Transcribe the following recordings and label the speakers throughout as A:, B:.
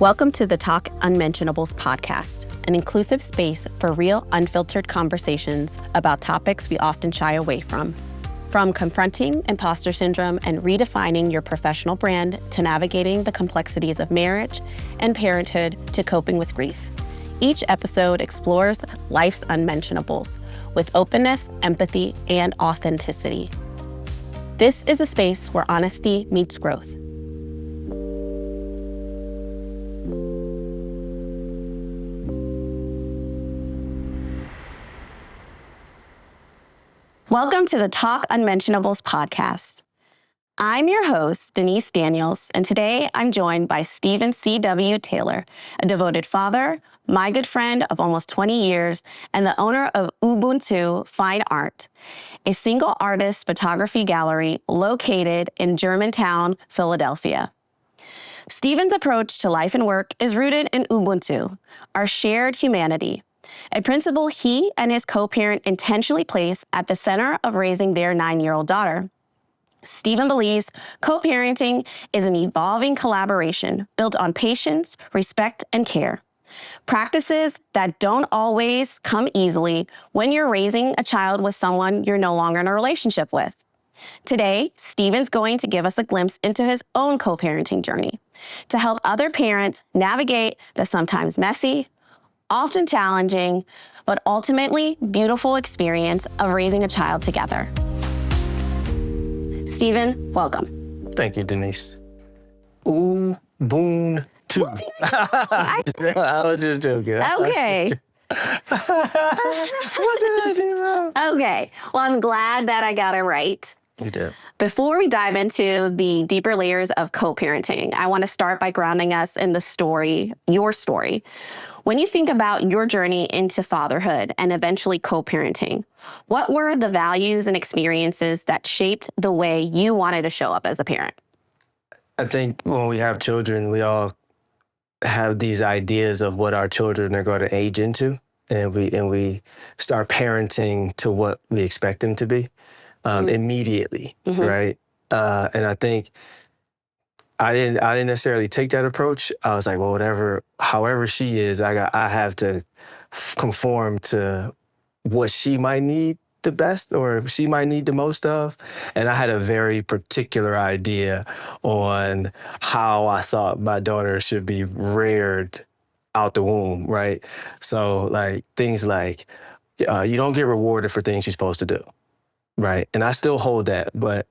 A: Welcome to the Talk Unmentionables podcast, an inclusive space for real, unfiltered conversations about topics we often shy away from. From confronting imposter syndrome and redefining your professional brand to navigating the complexities of marriage and parenthood to coping with grief. Each episode explores life's unmentionables with openness, empathy, and authenticity. This is a space where honesty meets growth. Welcome to the Talk Unmentionables podcast. I'm your host, Deniece Daniels, and today I'm joined by Stephen C.W. Taylor, a devoted father, my good friend of almost 20 years, and the owner of Ubuntu Fine Art, a single artist photography gallery located in Germantown, Philadelphia. Stephen's approach to life and work is rooted in Ubuntu, our shared humanity, a principle he and his co-parent intentionally place at the center of raising their 9-year-old daughter. Stephen believes co-parenting is an evolving collaboration built on patience, respect, and care. Practices that don't always come easily when you're raising a child with someone you're no longer in a relationship with. Today, Stephen's going to give us a glimpse into his own co-parenting journey to help other parents navigate the sometimes messy, often challenging, but ultimately beautiful experience of raising a child together. Stephen, welcome.
B: Thank you, Deniece. Ubuntu. I was just joking.
A: Okay.
B: What did I do wrong?
A: Okay. Well, I'm glad that I got it right.
B: You did.
A: Before we dive into the deeper layers of co-parenting, I want to start by grounding us in the story, your story. When you think about your journey into fatherhood and eventually co-parenting, what were the values and experiences that shaped the way you wanted to show up as a parent?
B: I think when we have children, we all have these ideas of what our children are going to age into, and we start parenting to what we expect them to be immediately, right? And I think I didn't necessarily take that approach. I was like, well, however she is, I have to conform to what she might need the best or she might need the most of. And I had a very particular idea on how I thought my daughter should be reared out the womb, right? So like things like you don't get rewarded for things you're supposed to do, right? And I still hold that, but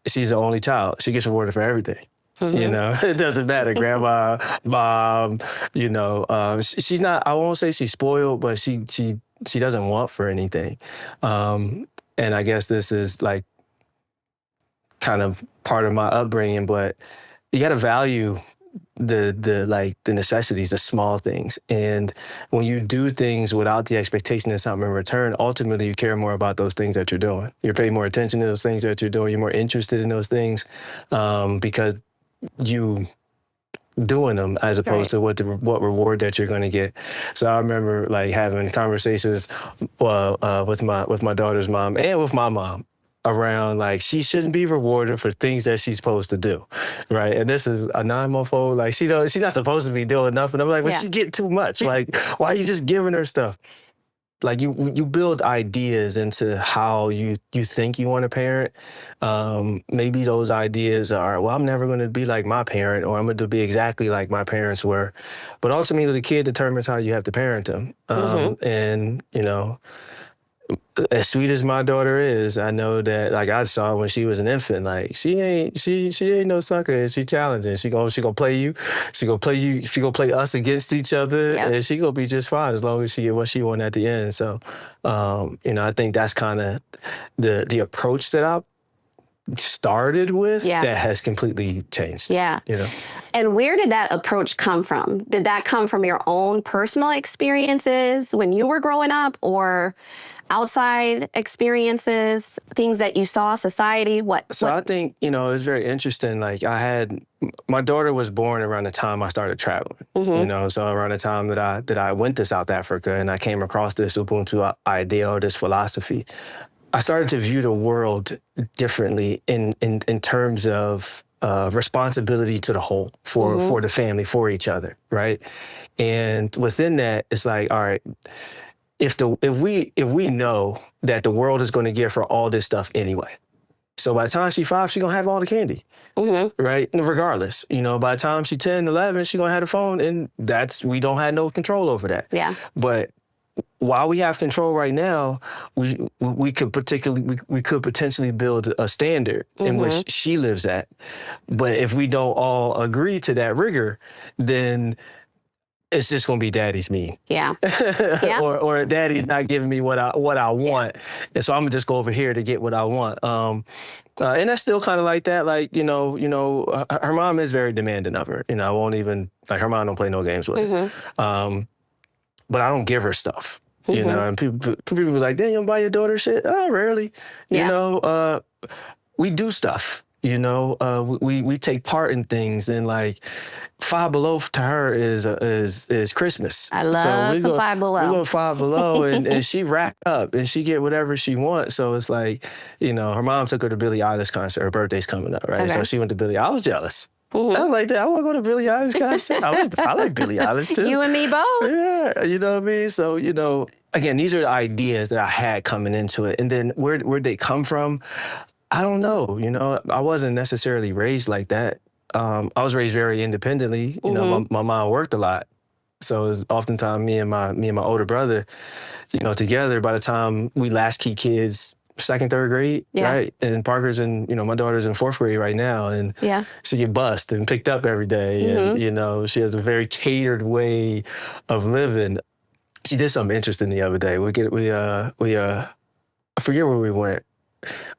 B: she's the only child. She gets rewarded for everything. You know, it doesn't matter. Grandma, mom, you know, she's not, I won't say she's spoiled, but she doesn't want for anything. And I guess this is like kind of part of my upbringing, but you got to value the necessities, the small things. And when you do things without the expectation of something in return, ultimately you care more about those things that you're doing. You're paying more attention to those things that you're doing. You're more interested in those things because you doing them as opposed to what reward that you're going to get. So I remember like having conversations with my daughter's mom and with my mom around like she shouldn't be rewarded for things that she's supposed to do, right? And this is a 9-month-old, like she's not supposed to be doing nothing. I'm like, well, she's getting too much. Like, why are you just giving her stuff? Like you build ideas into how you think you want to parent. Maybe those ideas are, well, I'm never going to be like my parent, or I'm going to be exactly like my parents were. But ultimately, the kid determines how you have to parent them. And you know, as sweet as my daughter is, I know that like I saw when she was an infant, like she ain't no sucker. She challenging. She gonna play you. She gonna play us against each other, and she gonna be just fine as long as she get what she want at the end. So, you know, I think that's kind of the approach that I started with that has completely changed.
A: Yeah.
B: You know.
A: And where did that approach come from? Did that come from your own personal experiences when you were growing up, or outside experiences, things that you saw, society?
B: So I think, you know, it's very interesting. Like my daughter was born around the time I started traveling, you know, so around the time that I went to South Africa and I came across this Ubuntu idea or this philosophy. I started to view the world differently in terms of responsibility to the whole for the family, for each other, right? And within that, it's like, all right, if we know that the world is going to give her all this stuff anyway, so by the time she's 5, she's going to have all the candy, right? Regardless, by the time she's 10, 11, she's going to have the phone, and we don't have no control over that.
A: Yeah.
B: But while we have control right now, we could potentially build a standard in which she lives at. But if we don't all agree to that rigor, then it's just gonna be daddy's mean.
A: Yeah.
B: or daddy's not giving me what I want. And so I'm gonna just go over here to get what I want. And that's still kind of like that. Like, her mom is very demanding of her. I won't even, like, her mom don't play no games with it. But I don't give her stuff. And people be like, "Damn, you don't buy your daughter shit?" Oh, rarely. We do stuff. We take part in things, and like Five Below to her is Christmas.
A: I love some Five Below.
B: We go Five Below, and she racked up, and she get whatever she wants. So it's like, her mom took her to Billie Eilish concert. Her birthday's coming up, right? Okay. So she went to Billie. I was jealous. I was like, I want to go to Billie Eilish concert. I like Billie Eilish too.
A: You and me both.
B: Yeah, you know what I mean? So, again, these are the ideas that I had coming into it. And then where'd they come from? I don't know. I wasn't necessarily raised like that. I was raised very independently. My mom worked a lot. So it was oftentimes me and my older brother, together. By the time we latchkey kids, 2nd, 3rd grade, right? And Parker's my daughter's in 4th grade right now, and she get bussed and picked up every day, and she has a very catered way of living. She did something interesting the other day. I forget where we went.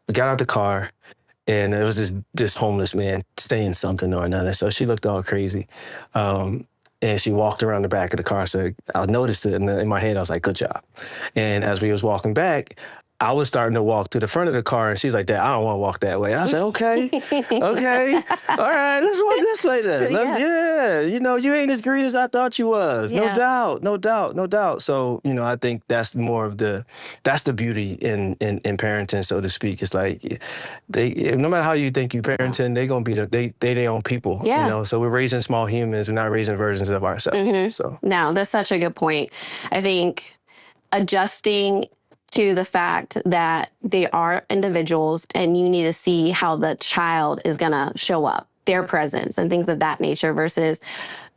B: We got out the car, and it was this homeless man saying something or another. So she looked all crazy. And she walked around the back of the car. So I noticed it, and in my head, I was like, "Good job." And as we was walking back, I was starting to walk to the front of the car, and she's like, "Dad, I don't want to walk that way." And I said, "Okay, all right, let's walk this way then." You ain't as green as I thought you was. No doubt. So, I think that's more of that's the beauty in parenting, so to speak. It's like no matter how you think you parenting, they gonna be they their own people.
A: Yeah.
B: So we're raising small humans. We're not raising versions of ourselves. So
A: no, that's such a good point. I think adjusting to the fact that they are individuals, and you need to see how the child is going to show up, their presence and things of that nature, versus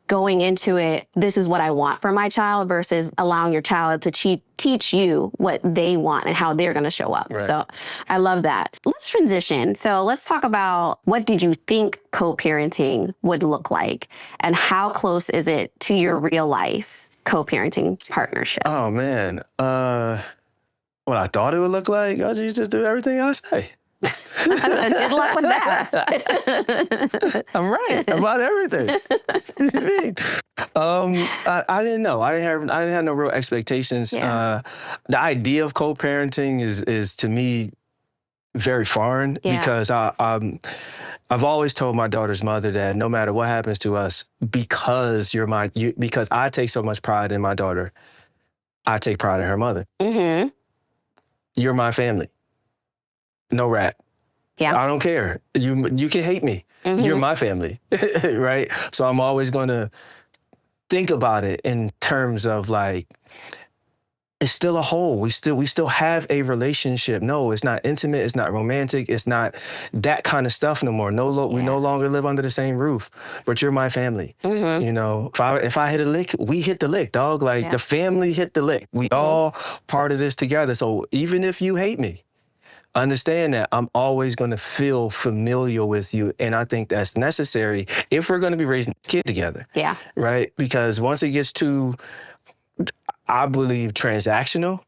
A: going into it, this is what I want for my child, versus allowing your child to teach you what they want and how they're going to show up. Right. So I love that. Let's transition. So let's talk about, what did you think co-parenting would look like, and how close is it to your real life co-parenting partnership?
B: Oh, man. What I thought it would look like? You just do everything I say.
A: Good luck with that.
B: I'm right about everything. What do you mean? I didn't know. I didn't have no real expectations. The idea of co-parenting is to me very foreign, because I've always told my daughter's mother that no matter what happens to us, because because I take so much pride in my daughter, I take pride in her mother. You're my family. No rap.
A: Yeah.
B: I don't care. You can hate me. You're my family, right? So I'm always going to think about it in terms of like, it's still a whole. We still have a relationship. No, it's not intimate. It's not romantic. It's not that kind of stuff no more. We no longer live under the same roof. But you're my family. If I hit a lick, we hit the lick, dog. Like the family hit the lick. We all part of this together. So even if you hate me, understand that I'm always going to feel familiar with you. And I think that's necessary if we're going to be raising a kid together. Yeah. Right? Because once it gets too, I believe, transactional,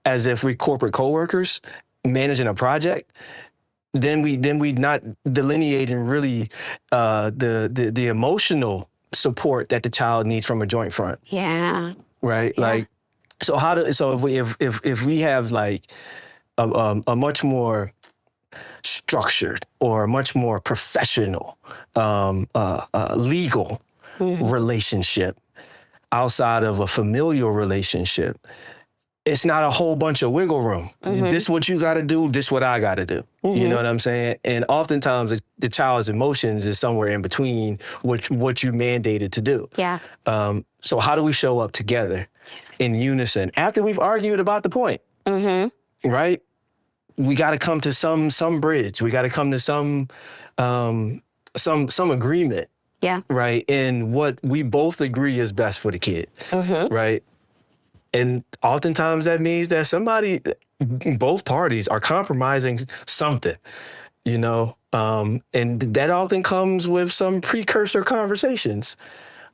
B: as if we're corporate coworkers managing a project, then we not delineating really the emotional support that the child needs from a joint front. Yeah. Right? Yeah. Like, so if we have like a much more structured or much more professional legal relationship outside of a familial relationship, it's not a whole bunch of wiggle room. This what you got to do. This what I got to do. You know what I'm saying? And oftentimes the child's emotions is somewhere in between what you mandated to do.
A: Yeah.
B: So how do we show up together in unison after we've argued about the point? Right? We got to come to some bridge. We got to come to some agreement.
A: Yeah.
B: Right? In what we both agree is best for the kid. Right? And oftentimes that means that both parties are compromising something, you know? And that often comes with some precursor conversations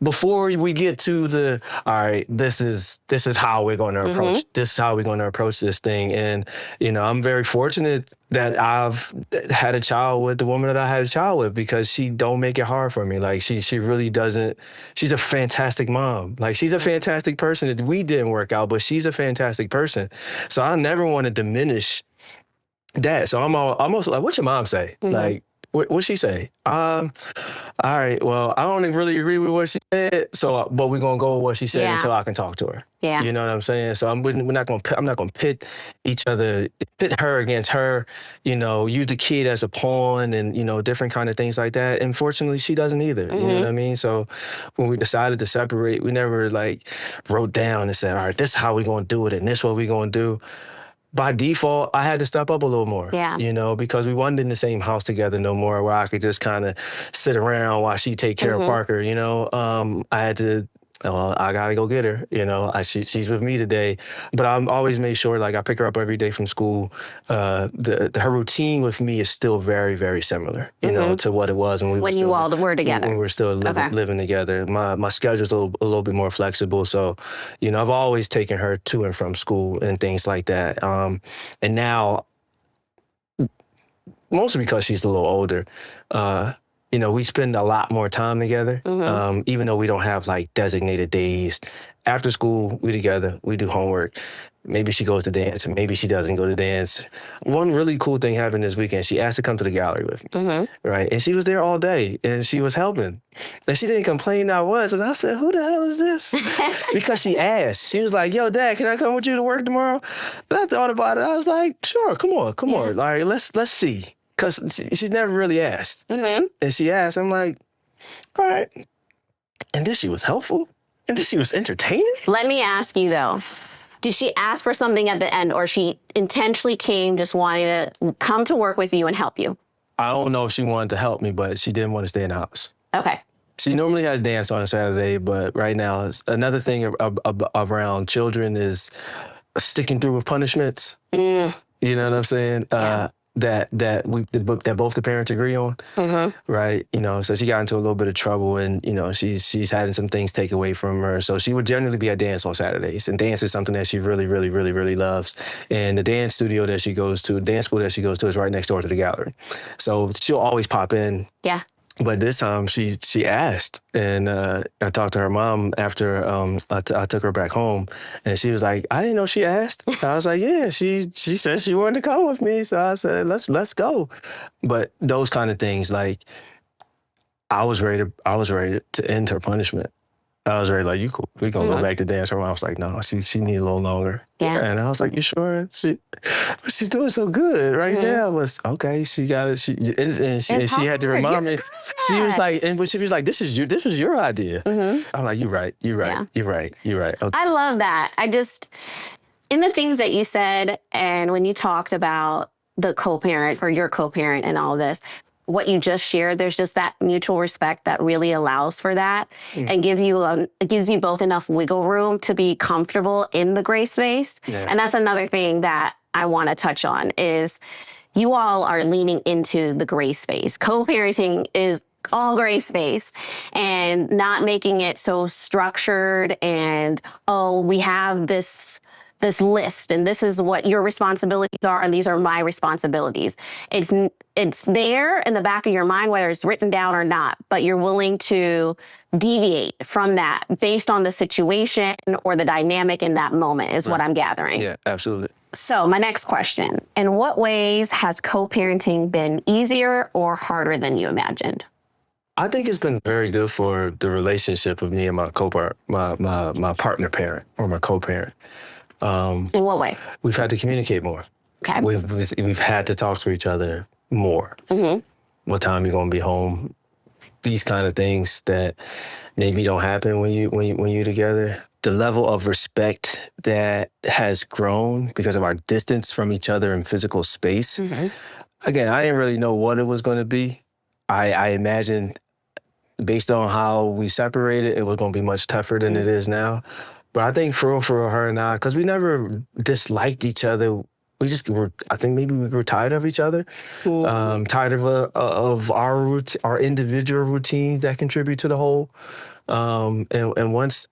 B: before we get to all right, this is how we're going to approach, this is how we're going to approach this thing. And, you know, I'm very fortunate that I've had a child with the woman that I had a child with, because she don't make it hard for me. Like she really doesn't, she's a fantastic mom. Like she's a fantastic person. We didn't work out, but she's a fantastic person. So I never want to diminish that. So I'm almost like, what's your mom say? Like, what'd she say? All right, well, I don't really agree with what she said, but we're gonna go with what she said until I can talk to her.
A: Yeah.
B: You know what I'm saying? So I'm not gonna pit her against her, you know, use the kid as a pawn and, you know, different kind of things like that. And fortunately, she doesn't either. You know what I mean? So when we decided to separate, we never like wrote down and said, all right, this is how we're gonna do it and this is what we're gonna do. By default, I had to step up a little more, you know, because we wasn't in the same house together no more, where I could just kind of sit around while she take care of Parker, you know. I had to, I got to go get her, you know. She's with me today, but I'm always made sure, like, I pick her up every day from school. Her routine with me is still very, very similar, you know, to what it was when
A: you all were together.
B: When we were still living together. My schedule's a little bit more flexible, so, you know, I've always taken her to and from school and things like that. And now, mostly because she's a little older, you know, we spend a lot more time together, even though we don't have like designated days. After school, we together, we do homework. Maybe she goes to dance, and maybe she doesn't go to dance. One really cool thing happened this weekend. She asked to come to the gallery with me, right? And she was there all day, and she was helping. And she didn't complain I was. And I said, who the hell is this? Because she asked. She was like, yo, Dad, can I come with you to work tomorrow? But I thought about it. I was like, sure, come on. All right, let's see. Because she's never really asked. And she asked, I'm like, all right. And then she was helpful. And then she was entertaining.
A: Let me ask you, though. Did she ask for something at the end, or she intentionally came just wanting to come to work with you and help you?
B: I don't know if she wanted to help me, but she didn't want to stay in the house.
A: Okay.
B: She normally has dance on a Saturday, but right now, another thing around children is sticking through with punishments. You know what I'm saying? That both the parents agree on, right? You know, so she got into a little bit of trouble, and you know, she's having some things take away from her. So she would generally be at dance on Saturdays, and dance is something that she really, really, really, really loves. And the dance studio that she goes to, dance school that she goes to, is right next door to the gallery. So she'll always pop in. Yeah. But this time she asked, and I talked to her mom after I took her back home, and she was like, I didn't know she asked. I was like, yeah, she said she wanted to come with me, so I said, let's go. But those kind of things, like, I was ready to end her punishment. I was ready, like, you cool, we gonna go back to dance. Her mom was like, no, she need a little longer. Yeah. And I was like, you sure? But she's doing so good right now. I was okay. She got it. She had to remind me. She was like, she was like, this was your idea. I'm like, you're right. Okay.
A: I love that. In the things that you said, and when you talked about the co-parent or your co-parent and all this, what you just shared, there's just that mutual respect that really allows for that and gives you both enough wiggle room to be comfortable in the gray space. Yeah. And that's another thing that I want to touch on is you all are leaning into the gray space. Co-parenting is all gray space, and not making it so structured and, we have this list, and this is what your responsibilities are, and these are my responsibilities. It's there in the back of your mind, whether it's written down or not, but you're willing to deviate from that based on the situation or the dynamic in that moment is what I'm gathering.
B: Yeah, absolutely.
A: So my next question, in what ways has co-parenting been easier or harder than you imagined?
B: I think it's been very good for the relationship of me and my partner parent or my co-parent.
A: In what way?
B: We've had to communicate more.
A: Okay.
B: We've had to talk to each other more. What time you gonna be home? These kind of things that maybe don't happen when you're together. The level of respect that has grown because of our distance from each other in physical space. Again, I didn't really know what it was going to be. I imagined, based on how we separated, it was going to be much tougher than it is now. But I think for her and I, because we never disliked each other, I think maybe we grew tired of each other, tired of our individual routines that contribute to the whole. And once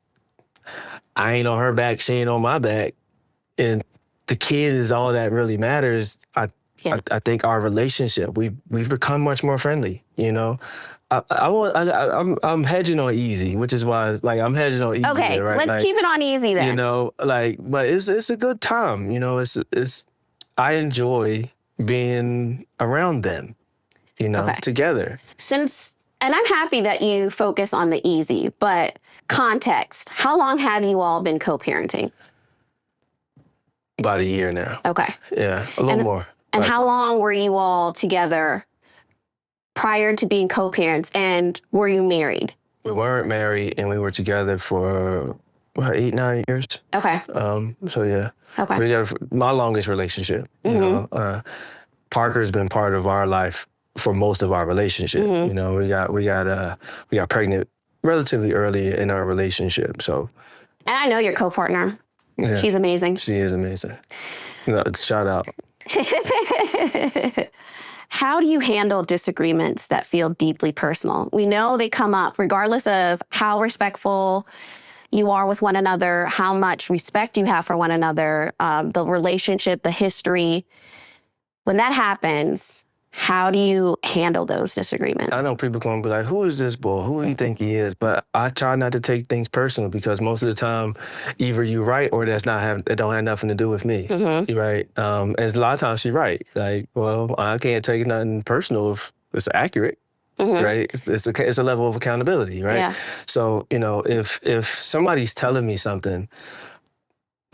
B: I ain't on her back, she ain't on my back, and the kid is all that really matters. I think our relationship, we've become much more friendly. You know, I'm hedging on easy, which is why I'm hedging on easy.
A: Okay,
B: right?
A: let's keep it on easy then.
B: You know, but it's a good time. You know, I enjoy being around them. You know, together.
A: And I'm happy that you focus on the easy, but context. How long have you all been co-parenting?
B: About a year now.
A: Okay.
B: Yeah, a little more.
A: And how long were you all together prior to being co-parents, and were you married?
B: We weren't married, and we were together for 8-9 years.
A: Okay.
B: So yeah.
A: Okay.
B: We got my longest relationship. You know, Parker's been part of our life for most of our relationship. You know, we got pregnant relatively early in our relationship. So.
A: And I know your co-partner.
B: Yeah.
A: She's amazing.
B: She is amazing. Shout out.
A: How do you handle disagreements that feel deeply personal? We know they come up regardless of how respectful you are with one another, how much respect you have for one another, the relationship, the history. When that happens, how do you handle those disagreements?
B: I know people going to be like, who is this boy? Who do you think he is? But I try not to take things personal, because most of the time, either you're right or it don't have nothing to do with me. You're right. And a lot of times she's right. Like, well, I can't take nothing personal if it's accurate. Right? It's a level of accountability, right?
A: Yeah.
B: So, you know, if somebody's telling me something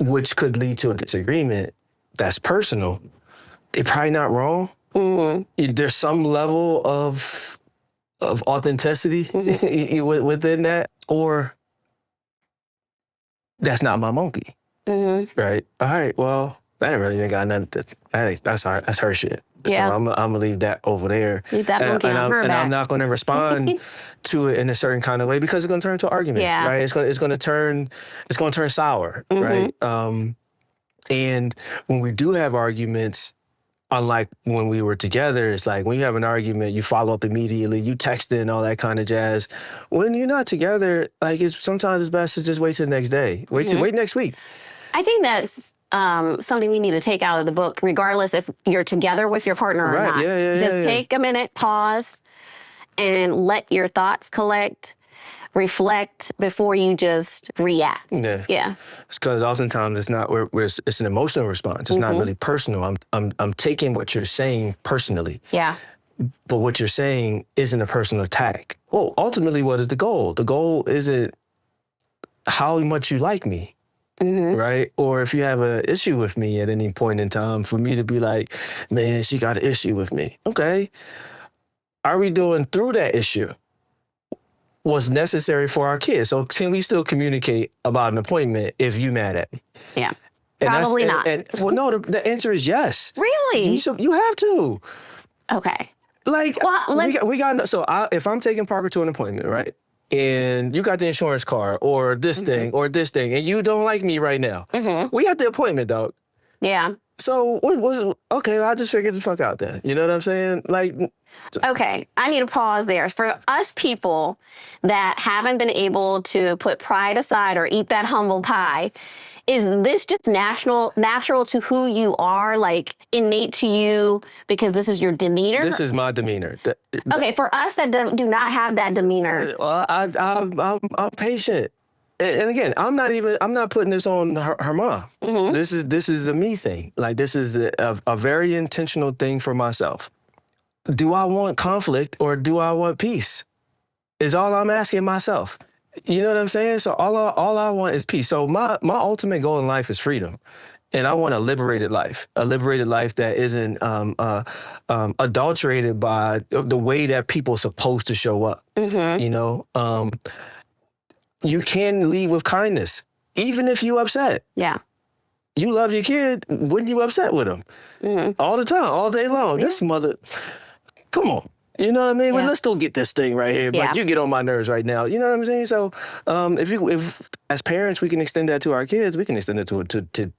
B: which could lead to a disagreement that's personal, they're probably not wrong. There's some level of authenticity within that, or that's not my monkey. Right? All right, well, that really ain't got nothing. That's her shit.
A: Yeah.
B: So I'm gonna leave that over there.
A: Leave that monkey on her back.
B: And I'm not gonna respond to it in a certain kind of way, because it's gonna turn into an argument.
A: Yeah.
B: Right? It's gonna turn sour. Right? And when we do have arguments, unlike when we were together, it's like when you have an argument, you follow up immediately, you text and all that kind of jazz. When you're not together, sometimes it's best to just wait till the next day. Wait next week.
A: I think that's something we need to take out of the book, regardless if you're together with your partner or not. Just take a minute, pause, and let your thoughts collect, reflect before you just react. Yeah.
B: It's because oftentimes it's not it's an emotional response. It's not really personal. I'm taking what you're saying personally.
A: Yeah.
B: But what you're saying isn't a personal attack. Well, ultimately, what is the goal? The goal isn't how much you like me. Right? Or if you have an issue with me at any point in time, for me to be like, man, she got an issue with me. Okay. Are we doing through that issue what's necessary for our kids? So can we still communicate about an appointment if you mad at me?
A: Yeah. Probably not.
B: Well, no, the answer is yes.
A: Really?
B: You have to.
A: Okay.
B: Like, if I'm taking Parker to an appointment, right? And you got the insurance card or this thing, and you don't like me right now. We got the appointment, dog.
A: Yeah.
B: So what was okay? I just figured the fuck out then. You know what I'm saying? Like,
A: okay, I need to pause there. For us people that haven't been able to put pride aside or eat that humble pie, is this just natural to who you are, like innate to you because this is your demeanor?
B: This is my demeanor.
A: Okay, for us that do not have that demeanor.
B: Well, I'm patient. And again, I'm not putting this on her mom. This is a me thing. Like, this is a very intentional thing for myself. Do I want conflict or do I want peace? Is all I'm asking myself. You know what I'm saying? So all I want is peace. So my ultimate goal in life is freedom. And I want a liberated life that isn't adulterated by the way that people are supposed to show up. You know, you can lead with kindness, even if you upset.
A: Yeah.
B: You love your kid, when you upset with them? All the time, all day long. This mother, come on. You know what I mean? Well, let's go get this thing right here. But you get on my nerves right now. You know what I'm saying? So, if as parents we can extend that to our kids, we can extend it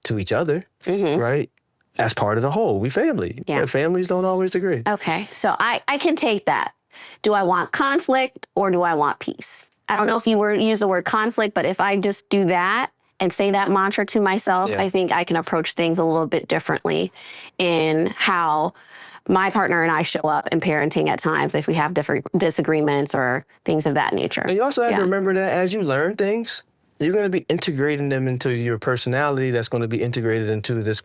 B: to each other, right? As part of the whole, we family.
A: Yeah.
B: Families don't always agree.
A: Okay, so I can take that. Do I want conflict or do I want peace? I don't know if you use the word conflict, but if I just do that and say that mantra to myself, I think I can approach things a little bit differently in how my partner and I show up in parenting at times if we have different disagreements or things of that nature.
B: And you also have to remember that as you learn things, you're going to be integrating them into your personality that's going to be integrated into this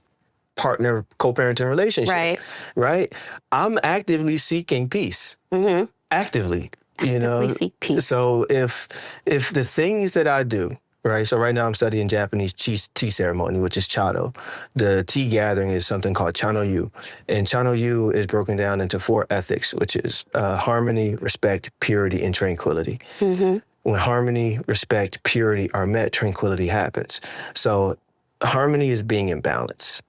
B: partner co-parenting relationship. Right? I'm actively seeking peace. Actively
A: seek peace.
B: So if the things that I do, right? So right now I'm studying Japanese tea ceremony, which is chado. The tea gathering is something called chano-yu. And chano-yu is broken down into 4 ethics, which is harmony, respect, purity, and tranquility. When harmony, respect, purity are met, tranquility happens. So harmony is being in balance.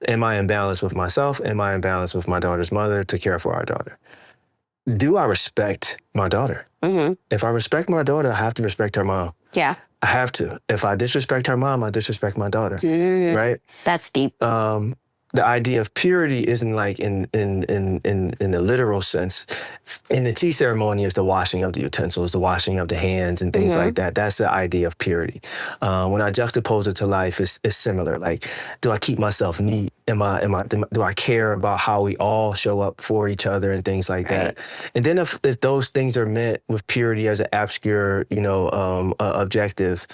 B: Am I in balance with myself? Am I in balance with my daughter's mother to care for our daughter? Do I respect my daughter? If I respect my daughter, I have to respect her mom.
A: Yeah.
B: I have to. If I disrespect her mom, I disrespect my daughter. Right?
A: That's deep.
B: The idea of purity isn't like in the literal sense. In the tea ceremony, is the washing of the utensils, the washing of the hands, and things like that. That's the idea of purity. When I juxtapose it to life, it's similar. Like, do I keep myself neat? Do I care about how we all show up for each other and things like that? And then if those things are met with purity as an obscure, objective,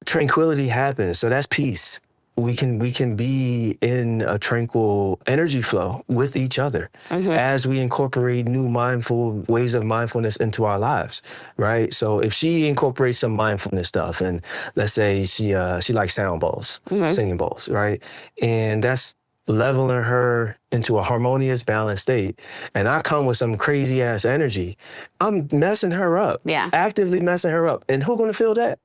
B: tranquility happens. So that's peace. We can be in a tranquil energy flow with each other as we incorporate new mindful ways of mindfulness into our lives, right? So if she incorporates some mindfulness stuff, and let's say she likes sound bowls, singing bowls, right? And that's leveling her into a harmonious, balanced state, and I come with some crazy ass energy, I'm messing her up, actively messing her up. And who's gonna feel that?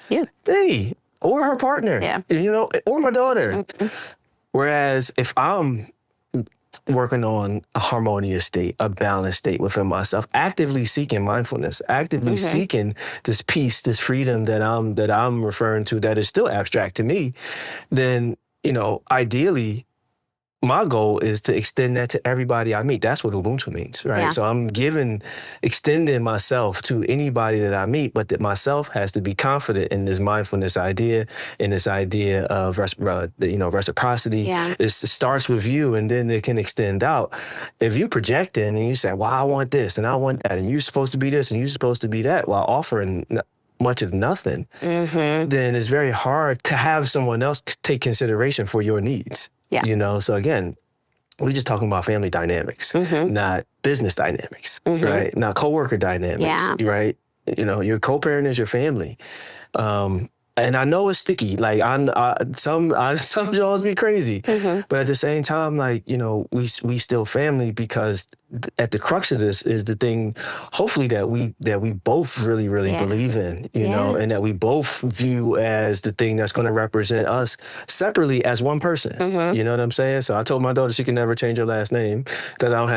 A: You.
B: Hey. Or her partner, or my daughter. Whereas if I'm working on a harmonious state, a balanced state within myself, actively seeking mindfulness, actively seeking this peace, this freedom that I'm referring to, that is still abstract to me, then, ideally, my goal is to extend that to everybody I meet. That's what Ubuntu means, right?
A: Yeah.
B: So I'm extending myself to anybody that I meet, but that myself has to be confident in this mindfulness idea, in this idea of reciprocity.
A: Yeah.
B: It starts with you, and then it can extend out. If you project in and you say, well, I want this and I want that, and you're supposed to be this and you're supposed to be that, while offering much of nothing, then it's very hard to have someone else take consideration for your needs. Yeah. So again, we're just talking about family dynamics, not business dynamics, right? Not coworker dynamics, right? Your co-parent is your family. And I know it's sticky. Like, some jaws be crazy, but at the same time, like, we still family, because at the crux of this is the thing, hopefully, that we both really believe in, and that we both view as the thing that's going to represent us separately as one person. You know what I'm saying? So I told my daughter she can never change her last name because I don't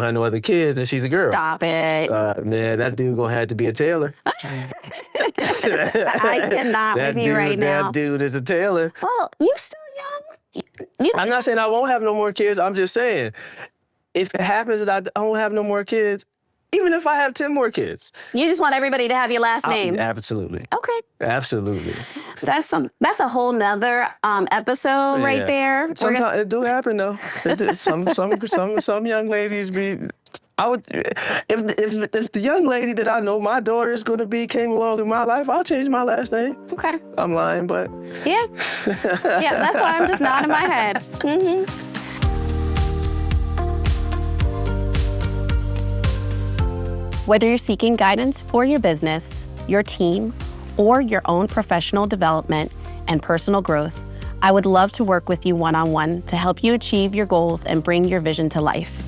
B: have no other kids, and she's a girl.
A: Stop it.
B: Man, that dude gonna have to be a Taylor.
A: I cannot with you right now.
B: That dude is a Taylor.
A: Well, you still young.
B: I'm not saying I won't have no more kids. I'm just saying, if it happens that I don't have no more kids, even if I have 10 more kids.
A: You just want everybody to have your last name.
B: Absolutely.
A: Okay.
B: Absolutely.
A: That's a whole nother episode right there.
B: Sometimes it do happen though. Some young ladies be. I would, if the young lady that I know my daughter is going to be came along in my life, I'll change my last name. Okay. I'm lying, but.
A: Yeah. Yeah, that's why I'm just nodding my head. Whether you're seeking guidance for your business, your team, or your own professional development and personal growth, I would love to work with you one-on-one to help you achieve your goals and bring your vision to life.